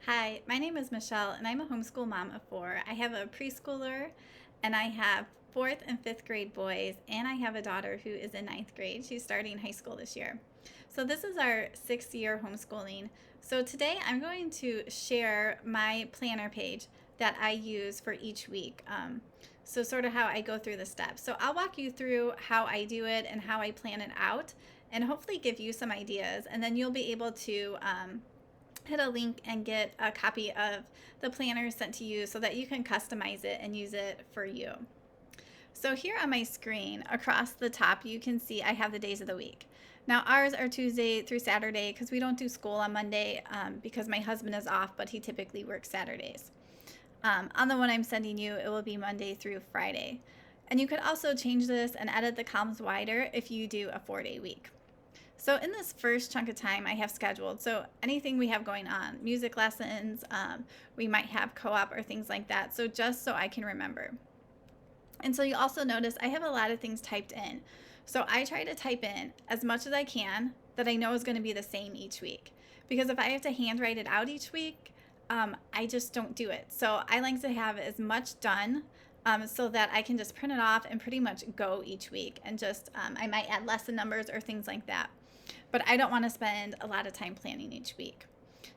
Hi, my name is Michelle, and I'm a homeschool mom of four. I have a preschooler, and I have fourth and fifth grade boys, and I have a daughter who is in ninth grade. She's starting high school this year. So, this is our 6th year homeschooling. So, today I'm going to share my planner page that I use for each week. So, sort of how I go through the steps. So, I'll walk you through how I do it and how I plan it out, and hopefully give you some ideas, and then you'll be able to hit a link and get a copy of the planner sent to you so that you can customize it and use it for you. So here on my screen across the top you can see I have the days of the week. Now ours are Tuesday through Saturday because we don't do school on Monday because my husband is off, but he typically works Saturdays. On the one I'm sending you, it will be Monday through Friday. And you could also change this and edit the columns wider if you do a 4-day week. So in this first chunk of time I have scheduled, so anything we have going on, music lessons, we might have co-op or things like that, so just so I can remember. And so you also notice I have a lot of things typed in. So I try to type in as much as I can that I know is going to be the same each week. Because if I have to handwrite it out each week, I just don't do it. So I like to have as much done so that I can just print it off and pretty much go each week. And just, I might add lesson numbers or things like that. But I don't want to spend a lot of time planning each week.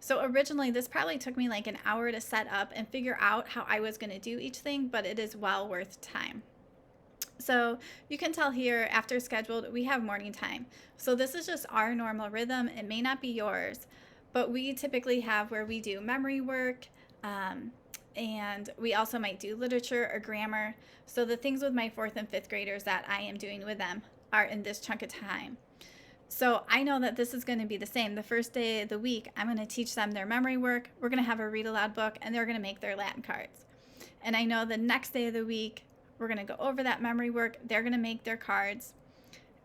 So originally this probably took me like an hour to set up and figure out how I was going to do each thing, but it is well worth time. So you can tell here after scheduled, we have morning time. So this is just our normal rhythm. It may not be yours, but we typically have where we do memory work, and we also might do literature or grammar. So the things with my fourth and fifth graders that I am doing with them are in this chunk of time. So I know that this is going to be the same. The first day of the week, I'm going to teach them their memory work. We're going to have a read aloud book, and they're going to make their Latin cards. And I know the next day of the week, we're going to go over that memory work. They're going to make their cards.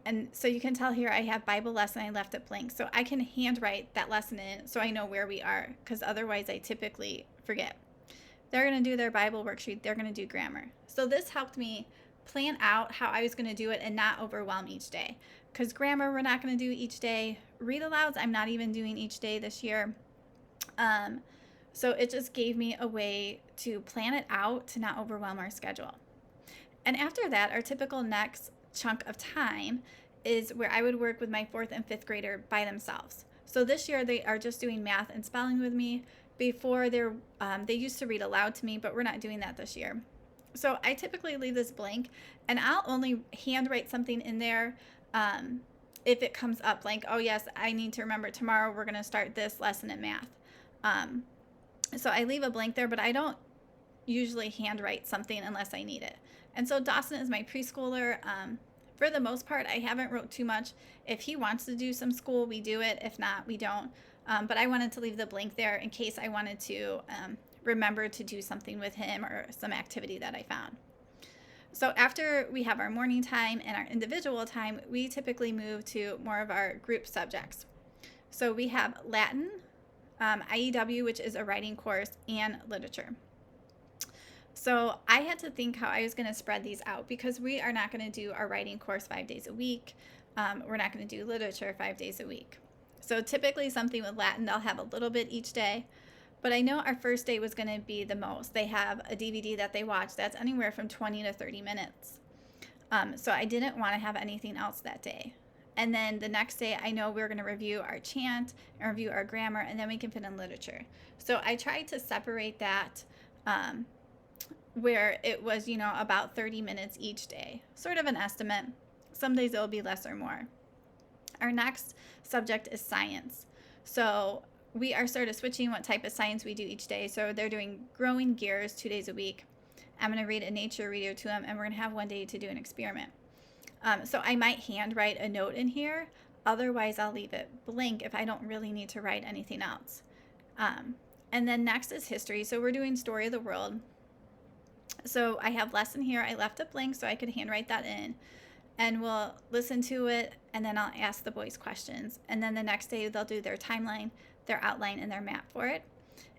And so you can tell here I have Bible lesson. I left it blank. So I can handwrite that lesson in so I know where we are, because otherwise I typically forget. They're going to do their Bible worksheet. They're going to do grammar. So this helped me plan out how I was going to do it and not overwhelm each day. Because grammar we're not going to do each day. Read alouds I'm not even doing each day this year. So it just gave me a way to plan it out to not overwhelm our schedule. And after that, our typical next chunk of time is where I would work with my fourth and fifth grader by themselves. So this year they are just doing math and spelling with me. Before they used to read aloud to me, but we're not doing that this year. So I typically leave this blank, and I'll only handwrite something in there if it comes up like, oh yes, I need to remember tomorrow we're going to start this lesson in math. So I leave a blank there, but I don't usually handwrite something unless I need it. And so Dawson is my preschooler. For the most part, I haven't wrote too much. If he wants to do some school, we do it. If not, we don't. But I wanted to leave the blank there in case I wanted to remember to do something with him or some activity that I found. So after we have our morning time and our individual time, we typically move to more of our group subjects. So we have Latin, IEW, which is a writing course, and literature. So I had to think how I was going to spread these out because we are not going to do our writing course 5 days a week. We're not going to do literature 5 days a week. So typically something with Latin, they'll have a little bit each day. But I know our first day was going to be the most. They have a DVD that they watch that's anywhere from 20 to 30 minutes. So I didn't want to have anything else that day. And then the next day, I know we're going to review our chant and review our grammar, and then we can fit in literature. So I tried to separate that where it was, about 30 minutes each day. Sort of an estimate. Some days it will be less or more. Our next subject is science. So we are sort of switching what type of science we do each day. So they're doing growing gears 2 days a week. I'm going to read a nature reader to them, and we're going to have 1 day to do an experiment. So I might handwrite a note in here. Otherwise, I'll leave it blank if I don't really need to write anything else. And then next is history. So we're doing story of the world. So I have lesson here. I left it blank so I could handwrite that in. And we'll listen to it, and then I'll ask the boys questions. And then the next day, they'll do their timeline, their outline, and their map for it.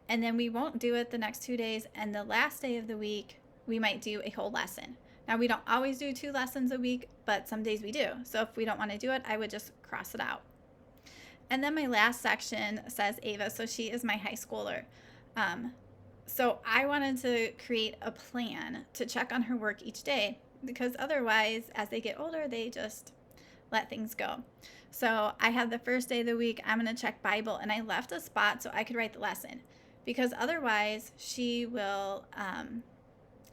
And then we won't do it the next 2 days. And the last day of the week, we might do a whole lesson. Now, we don't always do 2 lessons a week, but some days we do. So if we don't want to do it, I would just cross it out. And then my last section says Ava, so she is my high schooler. So I wanted to create a plan to check on her work each day, because otherwise, as they get older, they just let things go. So I had the first day of the week, I'm going to check Bible, and I left a spot so I could write the lesson, because otherwise she will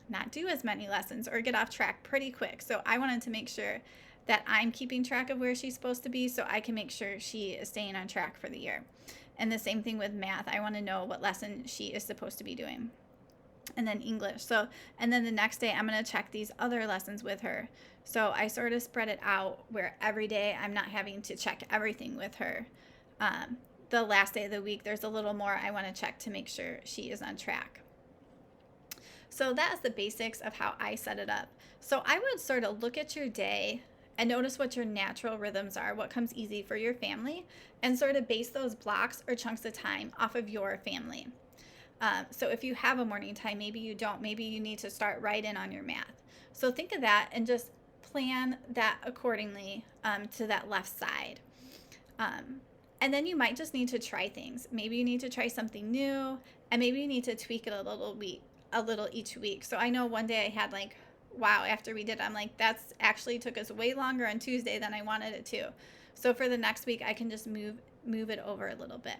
not do as many lessons or get off track pretty quick. So I wanted to make sure that I'm keeping track of where she's supposed to be so I can make sure she is staying on track for the year. And the same thing with math. I want to know what lesson she is supposed to be doing. And then English. And then the next day I'm going to check these other lessons with her. So I sort of spread it out where every day I'm not having to check everything with her. The last day of the week, there's a little more I want to check to make sure she is on track. So that's the basics of how I set it up. So I would sort of look at your day and notice what your natural rhythms are, what comes easy for your family, and sort of base those blocks or chunks of time off of your family. So if you have a morning time, maybe you don't, maybe you need to start right in on your math. So think of that and just plan that accordingly to that left side. And then you might just need to try things. Maybe you need to try something new, and maybe you need to tweak it a little each week. So I know one day I had like, wow, after we did, I'm like, that's actually took us way longer on Tuesday than I wanted it to. So for the next week, I can just move it over a little bit.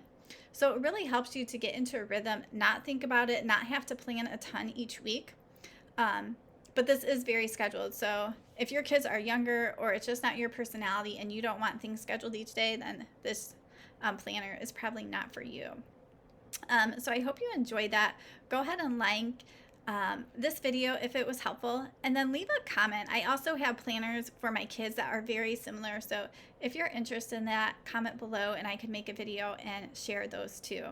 So it really helps you to get into a rhythm, not think about it, not have to plan a ton each week. But this is very scheduled. So if your kids are younger or it's just not your personality and you don't want things scheduled each day, then this planner is probably not for you. So I hope you enjoyed that. Go ahead and like this video if it was helpful, and then leave a comment. I also have planners for my kids that are very similar. So if you're interested in that, comment below and I can make a video and share those too.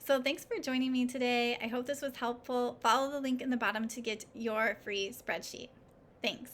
So thanks for joining me today. I hope this was helpful. Follow the link in the bottom to get your free spreadsheet. Thanks.